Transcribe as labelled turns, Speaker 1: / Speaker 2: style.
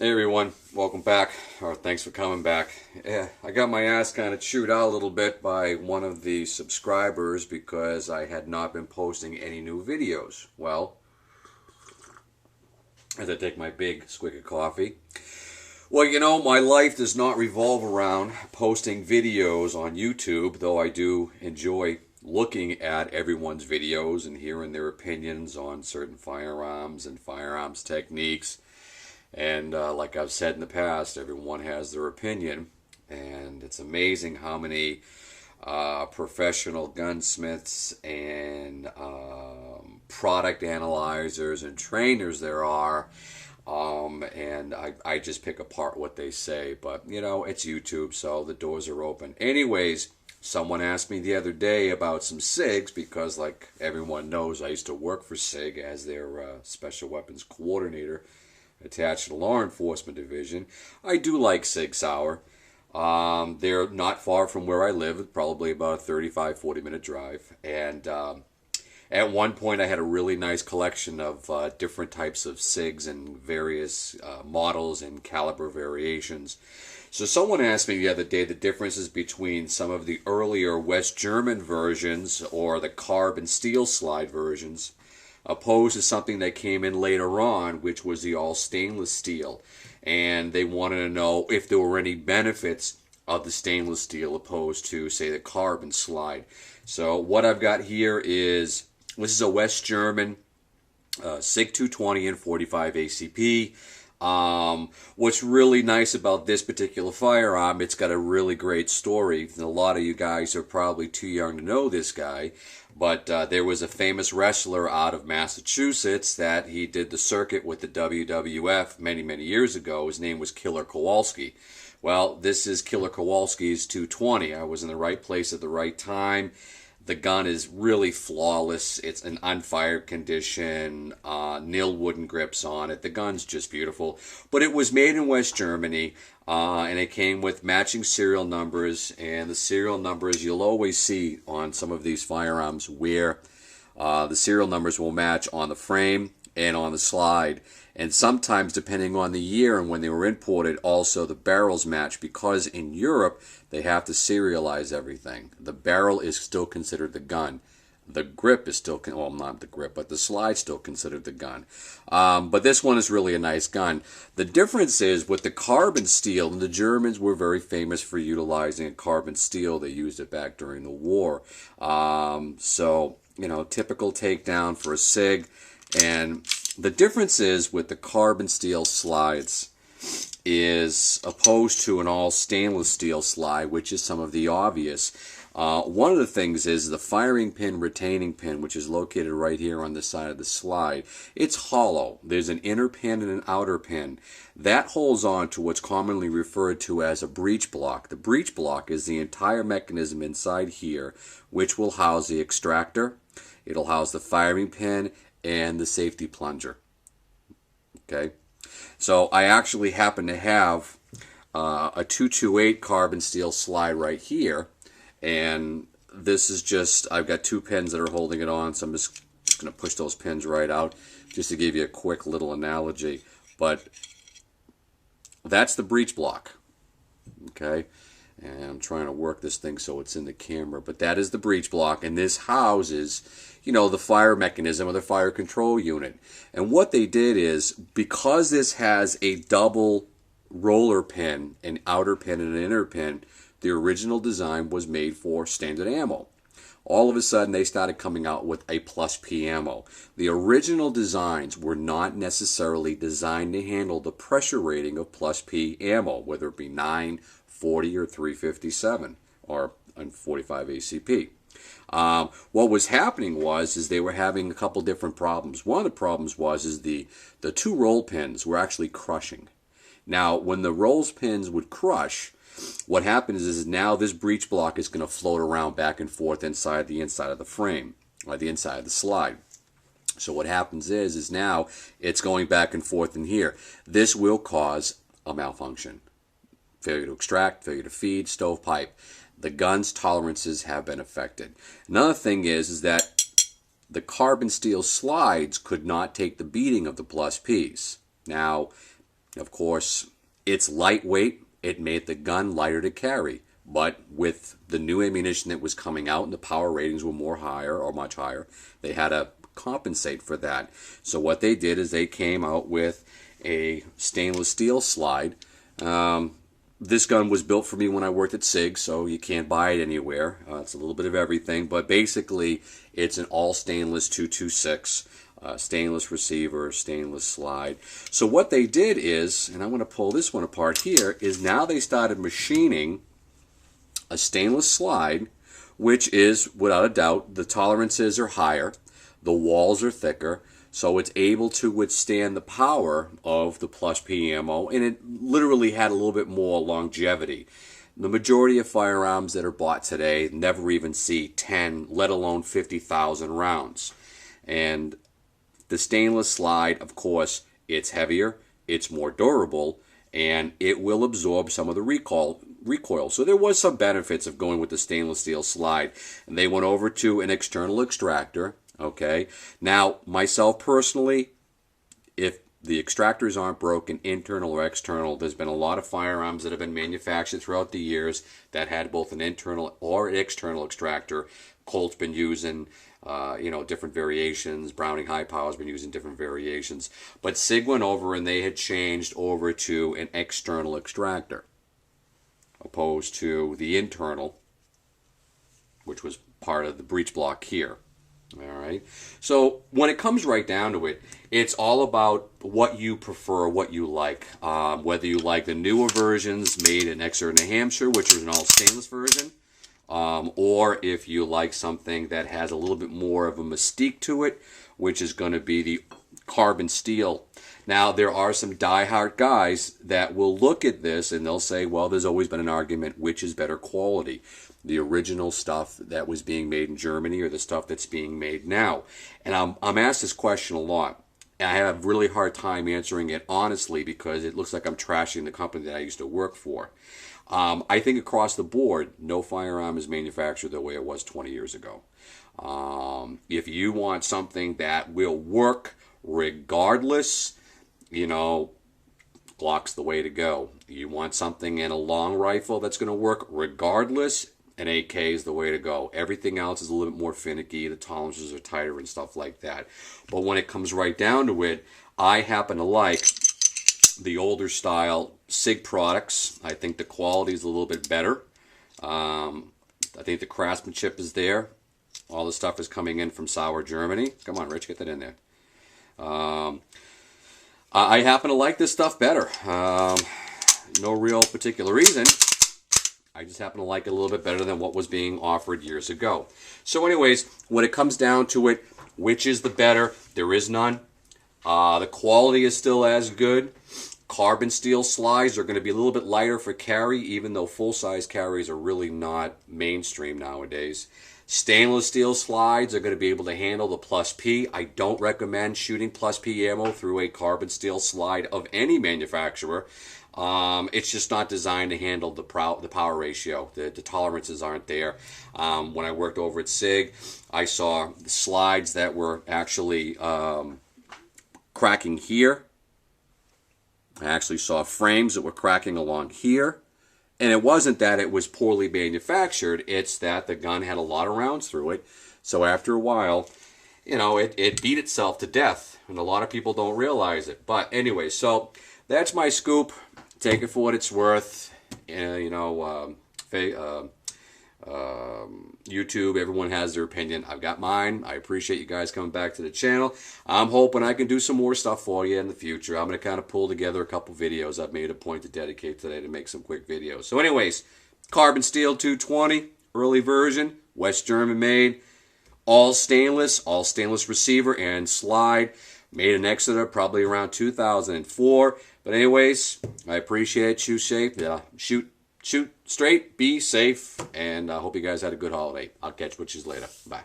Speaker 1: Hey everyone, welcome back, or thanks for coming back. Yeah, I got my ass kind of chewed out a little bit by one of the subscribers because I had not been posting any new videos. Well, as I take my big swig of coffee. Well, my life does not revolve around posting videos on YouTube, though I do enjoy looking at everyone's videos and hearing their opinions on certain firearms and firearms techniques. And like I've said in the past, everyone has their opinion, and it's amazing how many professional gunsmiths and product analyzers and trainers there are. And I just pick apart what they say, but it's YouTube, so the doors are open. Anyways, someone asked me the other day about some SIGs because, like everyone knows, I used to work for SIG as their special weapons coordinator attached to the law enforcement division. I do like Sig Sauer. They're not far from where I live, probably about a 35-40 minute drive. And at one point, I had a really nice collection of different types of SIGs and various models and caliber variations. So someone asked me the other day the differences between some of the earlier West German versions or the carbon steel slide versions opposed to something that came in later on, which was the all stainless steel. And they wanted to know if there were any benefits of the stainless steel opposed to, say, the carbon slide. So what I've got here is, this is a West German SIG 220 and 45 ACP. What's really nice about this particular firearm, it's got a really great story. And a lot of you guys are probably too young to know this guy, but there was a famous wrestler out of Massachusetts that he did the circuit with the WWF many, many years ago. His name was Killer Kowalski. Well, this is Killer Kowalski's 220. I was in the right place at the right time. The gun is really flawless. It's an unfired condition, nil wooden grips on it. The gun's just beautiful. But it was made in West Germany, and it came with matching serial numbers. And the serial numbers you'll always see on some of these firearms where the serial numbers will match on the frame and on the slide. And sometimes, depending on the year and when they were imported, also the barrels match, because in Europe they have to serialize everything. The barrel is still considered the gun. The grip is still, well, not the grip, but the slide's still considered the gun. But this one is really a nice gun. The difference is with the carbon steel, and the Germans were very famous for utilizing a carbon steel. They used it back during the war. Typical takedown for a SIG. And the difference is with the carbon steel slides is opposed to an all stainless steel slide, which is some of the obvious. One of the things is the firing pin retaining pin, which is located right here on the side of the slide. It's hollow. There's an inner pin and an outer pin. That holds on to what's commonly referred to as a breech block. The breech block is the entire mechanism inside here, which will house the extractor. It'll house the firing pin and the safety plunger. Okay, so I actually happen to have a 228 carbon steel slide right here, and this is just, I've got two pins that are holding it on, so I'm just going to push those pins right out just to give you a quick little analogy. But that's the breech block. Okay, and I'm trying to work this thing so it's in the camera, but that is the breech block, and this houses, the fire mechanism or the fire control unit. And what they did is, because this has a double roller pin, an outer pin and an inner pin, the original design was made for standard ammo. All of a sudden, they started coming out with a plus P ammo. The original designs were not necessarily designed to handle the pressure rating of plus P ammo, whether it be 9, 40, or 357, or 45 ACP. What was happening is they were having a couple different problems. One of the problems is the two roll pins were actually crushing. Now, when the rolls pins would crush, what happens is now this breech block is going to float around back and forth inside of the frame, or the inside of the slide. So what happens is now it's going back and forth in here. This will cause a malfunction. Failure to extract, failure to feed, stovepipe. The gun's tolerances have been affected. Another thing is that the carbon steel slides could not take the beating of the plus Ps. Now, Of course, it's lightweight. It made the gun lighter to carry. But with the new ammunition that was coming out and the power ratings were more higher or much higher, they had to compensate for that. So what they did is they came out with a stainless steel slide. This gun was built for me when I worked at Sig, so you can't buy it anywhere. It's a little bit of everything, but basically it's an all stainless 226, stainless receiver, stainless slide. So what they did is, and I'm going to pull this one apart here, is now they started machining a stainless slide, which is, without a doubt, the tolerances are higher, the walls are thicker, so it's able to withstand the power of the plus P ammo, and it literally had a little bit more longevity. The majority of firearms that are bought today never even see 10, let alone 50,000 rounds. And the stainless slide, of course, it's heavier, it's more durable, and it will absorb some of the recoil. So there was some benefits of going with the stainless steel slide. And they went over to an external extractor. Okay. Now, myself personally, if the extractors aren't broken, internal or external, there's been a lot of firearms that have been manufactured throughout the years that had both an internal or an external extractor. Colt's been using, different variations. Browning High Power's been using different variations. But Sig went over and they had changed over to an external extractor, opposed to the internal, which was part of the breech block here. All right. So when it comes right down to it, it's all about what you prefer, what you like. Whether you like the newer versions made in Exeter, New Hampshire, which is an all stainless version, or if you like something that has a little bit more of a mystique to it, which is going to be the carbon steel. Now, there are some diehard guys that will look at this and they'll say, well, there's always been an argument which is better quality, the original stuff that was being made in Germany or the stuff that's being made now. And I'm asked this question a lot. And I have a really hard time answering it honestly because it looks like I'm trashing the company that I used to work for. I think across the board, no firearm is manufactured the way it was 20 years ago. If you want something that will work regardless, Glock's the way to go. You want something in a long rifle that's going to work regardless, an AK is the way to go. Everything else is a little bit more finicky. The tolerances are tighter and stuff like that. But when it comes right down to it, I happen to like the older style Sig products. I think the quality is a little bit better. I think the craftsmanship is there. All the stuff is coming in from Sauer, Germany. Come on, Rich, get that in there. I happen to like this stuff better. No real particular reason. I just happen to like it a little bit better than what was being offered years ago. So anyways, when it comes down to it, which is the better? There is none. The quality is still as good. Carbon steel slides are going to be a little bit lighter for carry, even though full-size carries are really not mainstream nowadays. Stainless steel slides are going to be able to handle the plus P. I don't recommend shooting plus P ammo through a carbon steel slide of any manufacturer. It's just not designed to handle the power ratio. The tolerances aren't there. When I worked over at Sig, I saw slides that were actually cracking here. I actually saw frames that were cracking along here. And it wasn't that it was poorly manufactured, it's that the gun had a lot of rounds through it. So after a while, it beat itself to death. And a lot of people don't realize it. But anyway, so that's my scoop. Take it for what it's worth. YouTube, everyone has their opinion. I've got mine. I appreciate you guys coming back to the channel. I'm hoping I can do some more stuff for you in the future. I'm going to kind of pull together a couple videos I've made a point to dedicate today to make some quick videos. So anyways, carbon steel 220, early version, West German made, all stainless receiver and slide, made in Exeter probably around 2004. But anyways, I appreciate it. Shoot safe. Yeah, shoot straight, be safe, and I hope you guys had a good holiday. I'll catch you later. Bye.